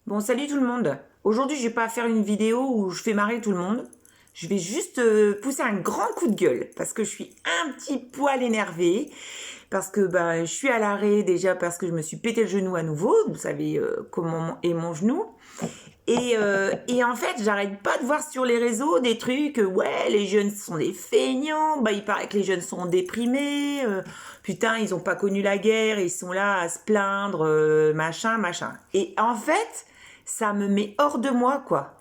Bon, salut tout le monde. Aujourd'hui, je vais pas faire une vidéo où je fais marrer tout le monde. Je vais juste pousser un grand coup de gueule parce que je suis un petit poil énervée. Parce que je suis à l'arrêt déjà parce que je me suis pété le genou à nouveau. Vous savez comment est mon genou. Et en fait, j'arrête pas de voir sur les réseaux des trucs, ouais, les jeunes sont des feignants, il paraît que les jeunes sont déprimés, putain, ils ont pas connu la guerre, ils sont là à se plaindre, machin, machin. Et en fait, ça me met hors de moi, quoi.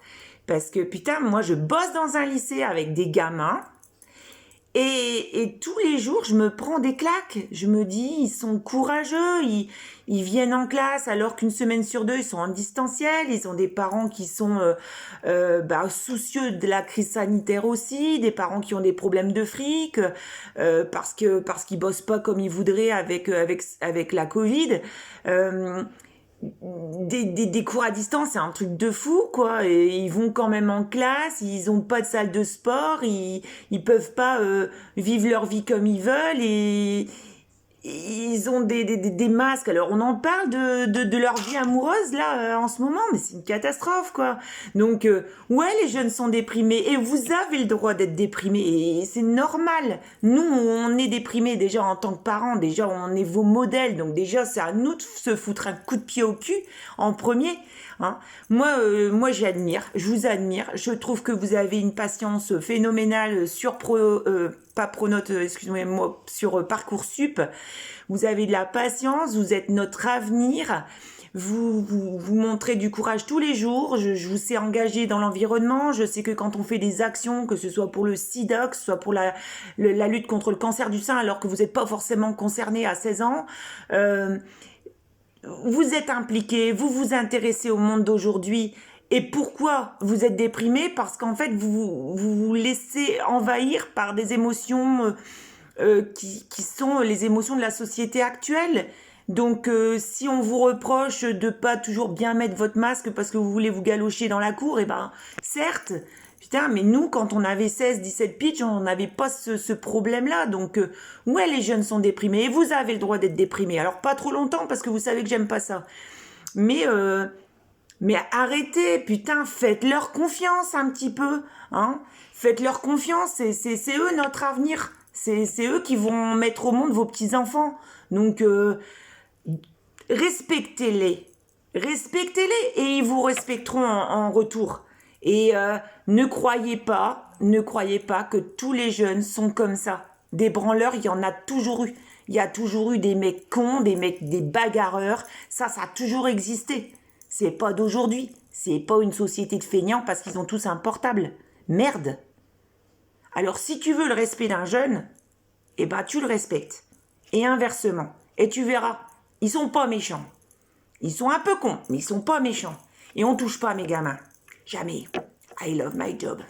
Parce que putain, moi je bosse dans un lycée avec des gamins, et tous les jours, je me prends des claques. Je me dis, ils sont courageux, ils viennent en classe alors qu'une semaine sur deux, ils sont en distanciel. Ils ont des parents qui sont soucieux de la crise sanitaire aussi, des parents qui ont des problèmes de fric, parce qu'ils bossent pas comme ils voudraient avec la Covid. Des cours à distance, c'est un truc de fou, quoi. Et ils vont quand même en classe, ils ont pas de salle de sport, ils peuvent pas vivre leur vie comme ils veulent, et ils ont des masques. Alors on en parle de leur vie amoureuse là en ce moment, mais c'est une catastrophe, quoi. Donc ouais, les jeunes sont déprimés et vous avez le droit d'être déprimés, et c'est normal. Nous on est déprimés déjà en tant que parents, déjà on est vos modèles, donc déjà c'est à nous de se foutre un coup de pied au cul en premier, hein. Moi j'admire, je vous admire, je trouve que vous avez une patience phénoménale sur pas Pronote, excusez-moi, sur Parcoursup. Vous avez de la patience, vous êtes notre avenir. Vous montrez du courage tous les jours. Je vous sais engagé dans l'environnement. Je sais que quand on fait des actions, que ce soit pour le SIDA, que ce soit pour la lutte contre le cancer du sein, alors que vous n'êtes pas forcément concerné à 16 ans, vous êtes impliqué, vous vous intéressez au monde d'aujourd'hui. Et pourquoi vous êtes déprimé? Parce qu'en fait, vous laissez envahir par des émotions qui sont les émotions de la société actuelle. Donc, si on vous reproche de pas toujours bien mettre votre masque parce que vous voulez vous galocher dans la cour, certes, putain, mais nous, quand on avait 16, 17 pitch, on n'avait pas ce problème-là. Donc, ouais, les jeunes sont déprimés. Et vous avez le droit d'être déprimés. Alors, pas trop longtemps, parce que vous savez que j'aime pas ça. Mais arrêtez, putain, faites-leur confiance un petit peu, hein. Faites-leur confiance, c'est eux notre avenir. C'est eux qui vont mettre au monde vos petits-enfants. Donc, respectez-les. Respectez-les et ils vous respecteront en retour. Et ne croyez pas que tous les jeunes sont comme ça. Des branleurs, il y en a toujours eu. Il y a toujours eu des mecs cons, des bagarreurs. Ça a toujours existé. C'est pas d'aujourd'hui. C'est pas une société de feignants parce qu'ils ont tous un portable. Merde. Alors si tu veux le respect d'un jeune, tu le respectes. Et inversement. Et tu verras, ils sont pas méchants. Ils sont un peu cons, mais ils sont pas méchants. Et on touche pas à mes gamins. Jamais. I love my job.